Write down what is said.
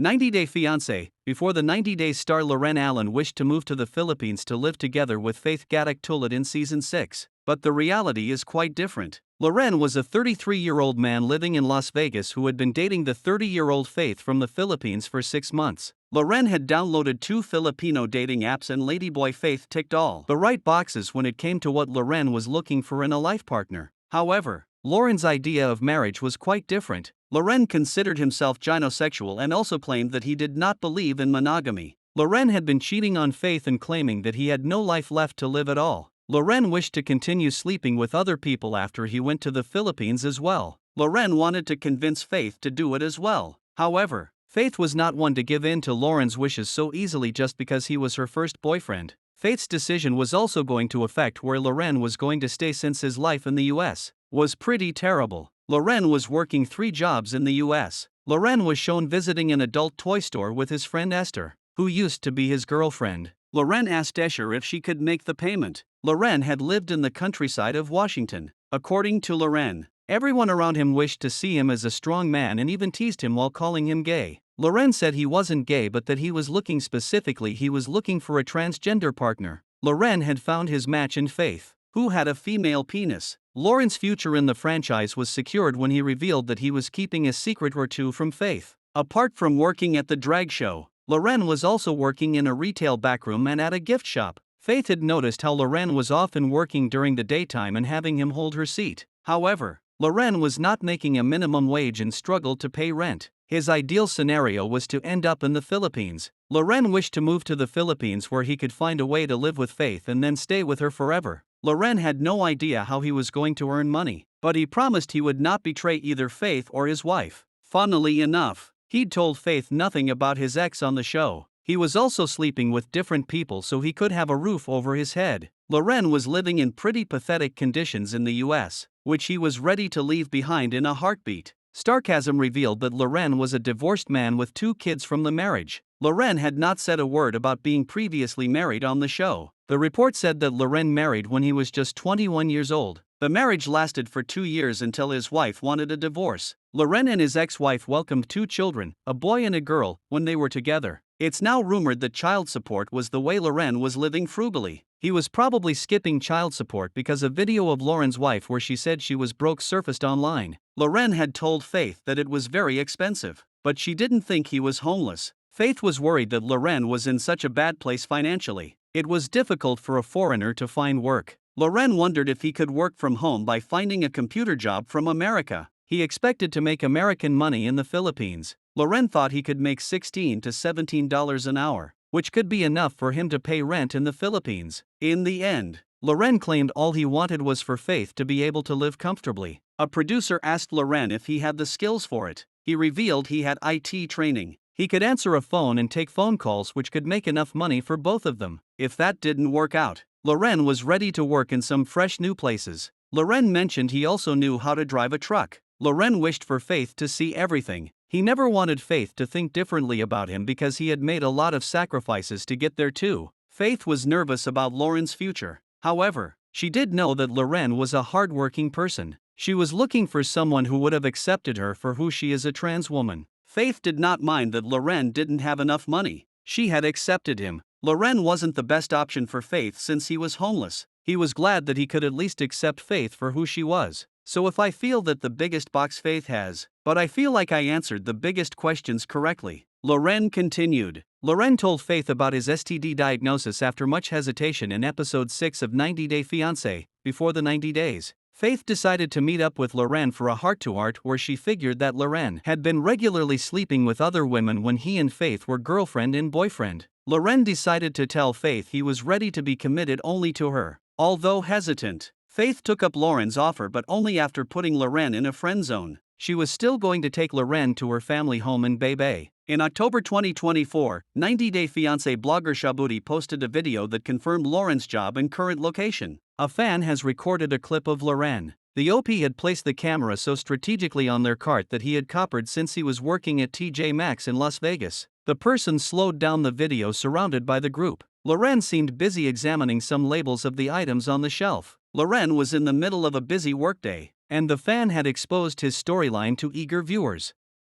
90-Day Fiancé. Before the 90 Days star Loren Allen wished to move to the Philippines to live together with Faith Gadak in season 6, but the reality is quite different. Loren was a 33-year-old man living in Las Vegas who had been dating the 30-year-old Faith from the Philippines for 6 months. Loren had downloaded 2 Filipino dating apps and ladyboy Faith ticked all the right boxes when it came to what Loren was looking for in a life partner. However, Loren's idea of marriage was quite different. Loren considered himself gynosexual and also claimed that he did not believe in monogamy. Loren had been cheating on Faith and claiming that he had no life left to live at all. Loren wished to continue sleeping with other people after he went to the Philippines as well. Loren wanted to convince Faith to do it as well. However, Faith was not one to give in to Loren's wishes so easily just because he was her first boyfriend. Faith's decision was also going to affect where Loren was going to stay since his life in the US was pretty terrible. Loren was working 3 jobs in the US. Loren was shown visiting an adult toy store with his friend Esther, who used to be his girlfriend. Loren asked Esther if she could make the payment. Loren had lived in the countryside of Washington. According to Loren, everyone around him wished to see him as a strong man and even teased him while calling him gay. Loren said he wasn't gay but that he was looking for a transgender partner. Loren had found his match in Faith, who had a female penis. Loren's future in the franchise was secured when he revealed that he was keeping a secret or two from Faith. Apart from working at the drag show, Loren was also working in a retail backroom and at a gift shop. Faith had noticed how Loren was often working during the daytime and having him hold her seat. However, Loren was not making a minimum wage and struggled to pay rent. His ideal scenario was to end up in the Philippines. Loren wished to move to the Philippines where he could find a way to live with Faith and then stay with her forever. Loren had no idea how he was going to earn money, but he promised he would not betray either Faith or his wife. Funnily enough, he'd told Faith nothing about his ex on the show. He was also sleeping with different people so he could have a roof over his head. Loren was living in pretty pathetic conditions in the US, which he was ready to leave behind in a heartbeat. Sarcasm revealed that Loren was a divorced man with 2 kids from the marriage. Loren had not said a word about being previously married on the show. The report said that Loren married when he was just 21 years old. The marriage lasted for 2 years until his wife wanted a divorce. Loren and his ex-wife welcomed 2 children, a boy and a girl, when they were together. It's now rumored that child support was the way Loren was living frugally. He was probably skipping child support because a video of Loren's wife where she said she was broke surfaced online. Loren had told Faith that it was very expensive, but she didn't think he was homeless. Faith was worried that Loren was in such a bad place financially. It was difficult for a foreigner to find work. Loren wondered if he could work from home by finding a computer job from America. He expected to make American money in the Philippines. Loren thought he could make $16 to $17 an hour, which could be enough for him to pay rent in the Philippines. In the end, Loren claimed all he wanted was for Faith to be able to live comfortably. A producer asked Loren if he had the skills for it. He revealed he had IT training. He could answer a phone and take phone calls, which could make enough money for both of them. If that didn't work out, Loren was ready to work in some fresh new places. Loren mentioned he also knew how to drive a truck. Loren wished for Faith to see everything. He never wanted Faith to think differently about him because he had made a lot of sacrifices to get there too. Faith was nervous about Loren's future. However, she did know that Loren was a hard-working person. She was looking for someone who would have accepted her for who she is, a trans woman. Faith did not mind that Loren didn't have enough money. She had accepted him. Loren wasn't the best option for Faith since he was homeless. He was glad that he could at least accept Faith for who she was. So if I feel that the biggest box Faith has, but I feel like I answered the biggest questions correctly. Loren continued. Loren told Faith about his STD diagnosis after much hesitation in episode 6 of 90-Day Fiancé. Before the 90 days, Faith decided to meet up with Loren for a heart-to-heart where she figured that Loren had been regularly sleeping with other women when he and Faith were girlfriend and boyfriend. Loren decided to tell Faith he was ready to be committed only to her. Although hesitant, Faith took up Loren's offer, but only after putting Loren in a friend zone. She was still going to take Loren to her family home in Bay Bay. In October 2024, 90-Day Fiancé blogger Shabuti posted a video that confirmed Loren's job and current location. A fan has recorded a clip of Loren. The OP had placed the camera so strategically on their cart that he had coppered since he was working at TJ Maxx in Las Vegas. The person slowed down the video surrounded by the group. Loren seemed busy examining some labels of the items on the shelf. Loren was in the middle of a busy workday, and the fan had exposed his storyline to eager viewers.